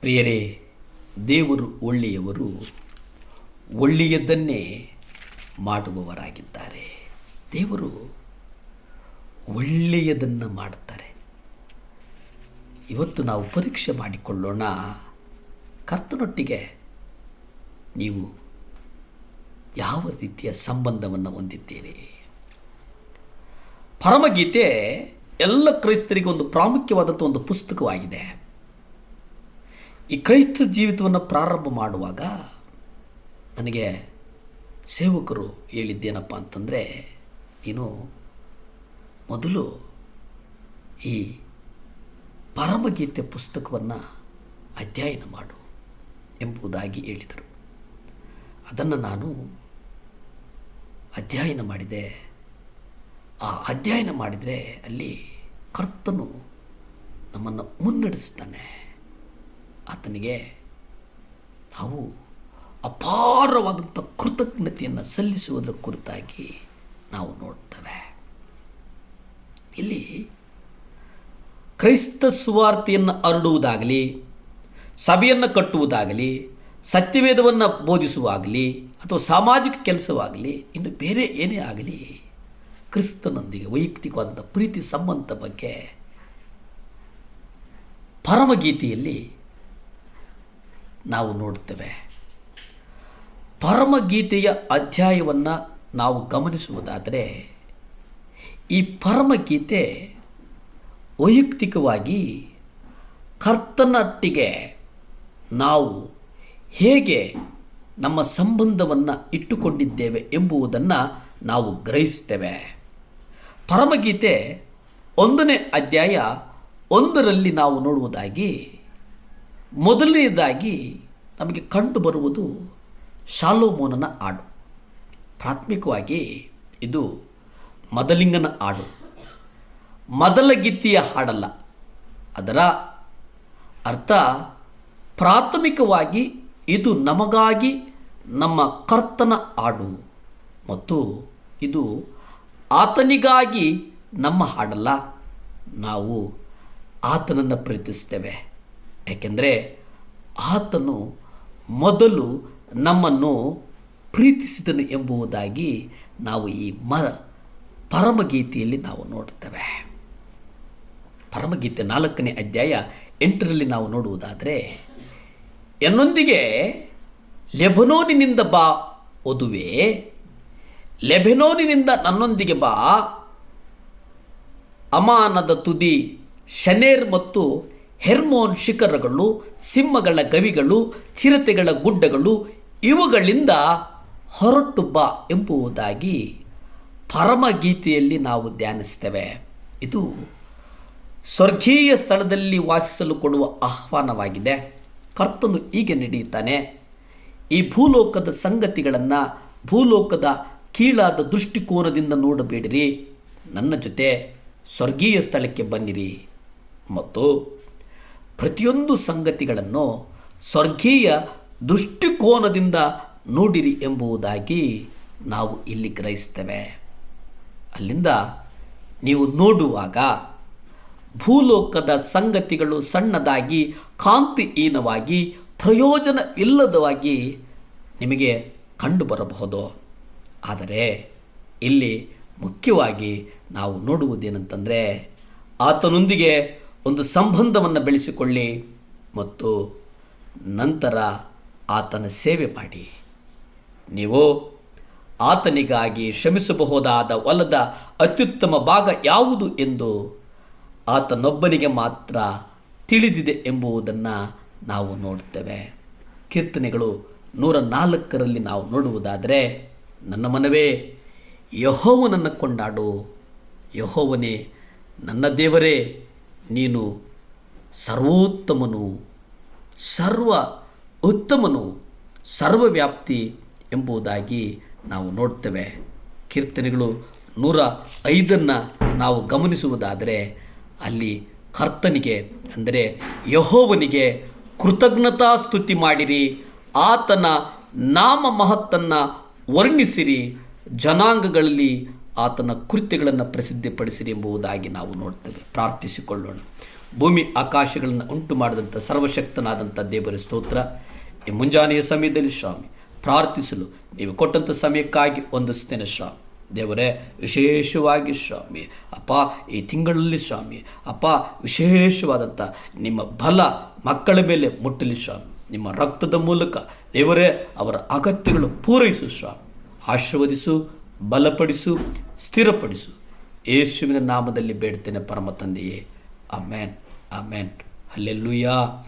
ಪ್ರಿಯರೇ, ದೇವರು ಒಳ್ಳೆಯವರು, ಒಳ್ಳೆಯದನ್ನೇ ಮಾಡುವವರಾಗಿದ್ದಾರೆ. ದೇವರು ಒಳ್ಳೆಯದನ್ನು ಮಾಡುತ್ತಾರೆ. ಇವತ್ತು ನಾವು ಪರೀಕ್ಷೆ ಮಾಡಿಕೊಳ್ಳೋಣ, ಕರ್ತನೊಟ್ಟಿಗೆ ನೀವು ಯಾವ ರೀತಿಯ ಸಂಬಂಧವನ್ನು ಹೊಂದಿದ್ದೀರಿ. ಪರಮಗೀತೆ ಎಲ್ಲ ಕ್ರೈಸ್ತರಿಗೆ ಒಂದು ಪ್ರಾಮುಖ್ಯವಾದಂಥ ಒಂದು ಪುಸ್ತಕವಾಗಿದೆ. ಈ ಕ್ರೈಸ್ತ ಜೀವಿತವನ್ನು ಪ್ರಾರಂಭ ಮಾಡುವಾಗ ನನಗೆ ಸೇವಕರು ಹೇಳಿದ್ದೇನಪ್ಪ ಅಂತಂದರೆ, ನೀನು ಮೊದಲು ಈ ಪರಮಗೀತೆ ಪುಸ್ತಕವನ್ನು ಅಧ್ಯಯನ ಮಾಡು ಎಂಬುದಾಗಿ ಹೇಳಿದರು. ಅದನ್ನು ನಾನು ಅಧ್ಯಯನ ಮಾಡಿದೆ. ಆ ಅಧ್ಯಯನ ಮಾಡಿದರೆ ಅಲ್ಲಿ ಕರ್ತನು ನಮ್ಮನ್ನು ಮುನ್ನಡೆಸ್ತಾನೆ. ಆತನಿಗೆ ನಾವು ಅಪಾರವಾದಂಥ ಕೃತಜ್ಞತೆಯನ್ನು ಸಲ್ಲಿಸುವುದರ ಕುರಿತಾಗಿ ನಾವು ನೋಡ್ತೇವೆ. ಇಲ್ಲಿ ಕ್ರೈಸ್ತ ಸುವಾರ್ತೆಯನ್ನು ಹರಡುವುದಾಗಲಿ, ಸಭೆಯನ್ನು ಕಟ್ಟುವುದಾಗಲಿ, ಸತ್ಯವೇದವನ್ನು ಬೋಧಿಸುವಾಗಲಿ ಅಥವಾ ಸಾಮಾಜಿಕ ಕೆಲಸವಾಗಲಿ, ಇನ್ನು ಬೇರೆ ಏನೇ ಆಗಲಿ, ಕ್ರಿಸ್ತನೊಂದಿಗೆ ವೈಯಕ್ತಿಕವಾದಂಥ ಪ್ರೀತಿ ಸಂಬಂಧ ಬಗ್ಗೆ ಪರಮಗೀತೆಯಲ್ಲಿ ನಾವು ನೋಡ್ತೇವೆ. ಪರಮಗೀತೆಯ ಅಧ್ಯಾಯವನ್ನು ನಾವು ಗಮನಿಸುವುದಾದರೆ, ಈ ಪರಮಗೀತೆ ವೈಯಕ್ತಿಕವಾಗಿ ಕರ್ತನೊಟ್ಟಿಗೆ ನಾವು ಹೇಗೆ ನಮ್ಮ ಸಂಬಂಧವನ್ನು ಇಟ್ಟುಕೊಂಡಿದ್ದೇವೆ ಎಂಬುದನ್ನು ನಾವು ಗ್ರಹಿಸ್ತೇವೆ. ಪರಮಗೀತೆ 1ನೇ ಅಧ್ಯಾಯ 1ರಲ್ಲಿ ನಾವು ನೋಡುವುದಾಗಿ, ಮೊದಲನೇದಾಗಿ ನಮಗೆ ಕಂಡುಬರುವುದು ಶಾಲೋಮೋನನ ಹಾಡು. ಪ್ರಾಥಮಿಕವಾಗಿ ಇದು ಮದಲಿಂಗನ ಹಾಡು, ಮೊದಲ ಗೀತೆಯ ಹಾಡಲ್ಲ. ಅದರ ಅರ್ಥ ಪ್ರಾಥಮಿಕವಾಗಿ ಇದು ನಮಗಾಗಿ ನಮ್ಮ ಕರ್ತನ ಹಾಡು ಮತ್ತು ಇದು ಆತನಿಗಾಗಿ ನಮ್ಮ ಹಾಡಲ್ಲ. ನಾವು ಆತನನ್ನು ಪ್ರೀತಿಸ್ತೇವೆ, ಏಕೆಂದರೆ ಆತನು ಮೊದಲು ನಮ್ಮನ್ನು ಪ್ರೀತಿಸಿದನು ಎಂಬುದಾಗಿ ನಾವು ಈ ಪರಮಗೀತೆಯಲ್ಲಿ ನಾವು ನೋಡ್ತೇವೆ. ಪರಮಗೀತೆ 4ನೇ ಅಧ್ಯಾಯ 8ರಲ್ಲಿ ನಾವು ನೋಡುವುದಾದರೆ, ಎನ್ನೊಂದಿಗೆ ಲೆಬನೋನಿನಿಂದ ಬಾ ವಧುವೆ, ಲೆಬನೋನಿನಿಂದ ನನ್ನೊಂದಿಗೆ ಬಾ, ಅಮಾನದ ತುದಿ ಶನೇರ್ ಮತ್ತು ಹೆರ್ಮೋನ್ ಶಿಖರಗಳು, ಸಿಂಹಗಳ ಗವಿಗಳು, ಚಿರತೆಗಳ ಗುಡ್ಡಗಳು, ಇವುಗಳಿಂದ ಹೊರಟು ಬಾ ಎಂಬುದಾಗಿ ಪರಮಗೀತೆಯಲ್ಲಿ ನಾವು ಧ್ಯಾನಿಸ್ತೇವೆ. ಇದು ಸ್ವರ್ಗೀಯ ಸ್ಥಳದಲ್ಲಿ ವಾಸಿಸಲು ಕೊಡುವ ಆಹ್ವಾನವಾಗಿದೆ. ಕರ್ತನು ಹೀಗೆ ನಡೆಯುತ್ತಾನೆ, ಈ ಭೂಲೋಕದ ಸಂಗತಿಗಳನ್ನು ಭೂಲೋಕದ ಕೀಳಾದ ದೃಷ್ಟಿಕೋನದಿಂದ ನೋಡಬೇಡಿರಿ, ನನ್ನ ಜೊತೆ ಸ್ವರ್ಗೀಯ ಸ್ಥಳಕ್ಕೆ ಬನ್ನಿರಿ ಮತ್ತು ಪ್ರತಿಯೊಂದು ಸಂಗತಿಗಳನ್ನು ಸ್ವರ್ಗೀಯ ದೃಷ್ಟಿಕೋನದಿಂದ ನೋಡಿರಿ ಎಂಬುದಾಗಿ ನಾವು ಇಲ್ಲಿ ಗ್ರಹಿಸ್ತೇವೆ. ಅಲ್ಲಿಂದ ನೀವು ನೋಡುವಾಗ ಭೂಲೋಕದ ಸಂಗತಿಗಳು ಸಣ್ಣದಾಗಿ, ಕಾಂತಿಹೀನವಾಗಿ, ಪ್ರಯೋಜನ ಇಲ್ಲದವಾಗಿ ನಿಮಗೆ ಕಂಡುಬರಬಹುದು. ಆದರೆ ಇಲ್ಲಿ ಮುಖ್ಯವಾಗಿ ನಾವು ನೋಡುವುದೇನೆಂತಂದರೆ, ಆತನೊಂದಿಗೆ ಒಂದು ಸಂಬಂಧವನ್ನು ಬೆಳೆಸಿಕೊಳ್ಳಿ ಮತ್ತು ನಂತರ ಆತನ ಸೇವೆ ಮಾಡಿ. ನೀವು ಆತನಿಗಾಗಿ ಶ್ರಮಿಸಬಹುದಾದ ಹೊಲದ ಅತ್ಯುತ್ತಮ ಭಾಗ ಯಾವುದು ಎಂದು ಆತನೊಬ್ಬನಿಗೆ ಮಾತ್ರ ತಿಳಿದಿದೆ ಎಂಬುದನ್ನು ನಾವು ನೋಡ್ತೇವೆ. ಕೀರ್ತನೆಗಳು 104ರಲ್ಲಿ ನಾವು ನೋಡುವುದಾದರೆ, ನನ್ನ ಮನವೇ ಯೆಹೋವನನ್ನು ಕೊಂಡಾಡು, ಯೆಹೋವನೇ ನನ್ನ ದೇವರೇ, ನೀನು ಸರ್ವೋತ್ತಮನು, ಸರ್ವ ಉತ್ತಮನು, ಸರ್ವವ್ಯಾಪ್ತಿ ಎಂಬುದಾಗಿ ನಾವು ನೋಡ್ತೇವೆ. ಕೀರ್ತನೆಗಳು 105 ನಾವು ಗಮನಿಸುವುದಾದರೆ, ಅಲ್ಲಿ ಕರ್ತನಿಗೆ ಅಂದರೆ ಯೆಹೋವನಿಗೆ ಕೃತಜ್ಞತಾ ಸ್ತುತಿ ಮಾಡಿರಿ, ಆತನ ನಾಮ ಮಹತ್ತನ್ನು ವರ್ಣಿಸಿರಿ, ಜನಾಂಗಗಳಲ್ಲಿ ಆತನ ಕೃತ್ಯಗಳನ್ನು ಪ್ರಸಿದ್ಧಿಪಡಿಸಿರಿ ಎಂಬುದಾಗಿ ನಾವು ನೋಡ್ತೇವೆ. ಪ್ರಾರ್ಥಿಸಿಕೊಳ್ಳೋಣ. ಭೂಮಿ ಆಕಾಶಗಳನ್ನು ಉಂಟು ಮಾಡಿದಂಥ ಸರ್ವಶಕ್ತನಾದಂಥ ದೇವರ ಸ್ತೋತ್ರ. ಈ ಮುಂಜಾನೆಯ ಸಮಯದಲ್ಲಿ ಸ್ವಾಮಿ ಪ್ರಾರ್ಥಿಸಲು ನೀವು ಕೊಟ್ಟಂಥ ಸಮಯಕ್ಕಾಗಿ ವಂದಿಸ್ತೇನೆ ಸ್ವಾಮಿ. ದೇವರೇ, ವಿಶೇಷವಾಗಿ ಸ್ವಾಮಿ ಅಪ್ಪ ಈ ತಿಂಗಳಲ್ಲಿ ಸ್ವಾಮಿ ಅಪ್ಪ ವಿಶೇಷವಾದಂಥ ನಿಮ್ಮ ಬಲ ಮಕ್ಕಳ ಮೇಲೆ ಮುಟ್ಟಲಿ ಸ್ವಾಮಿ. ನಿಮ್ಮ ರಕ್ತದ ಮೂಲಕ ದೇವರೇ ಅವರ ಅಗತ್ಯಗಳು ಪೂರೈಸು ಸ್ವಾಮಿ. ಆಶೀರ್ವದಿಸು, ಬಲಪಡಿಸು, ಸ್ಥಿರಪಡಿಸು. ಯೇಸುವಿನ ನಾಮದಲ್ಲಿ ಬೇಡ್ತೇನೆ ಪರಮ ತಂದೆಯೇ. ಆಮೇನ್, ಆಮೇನ್. ಹಲ್ಲೆಲೂಯಾ.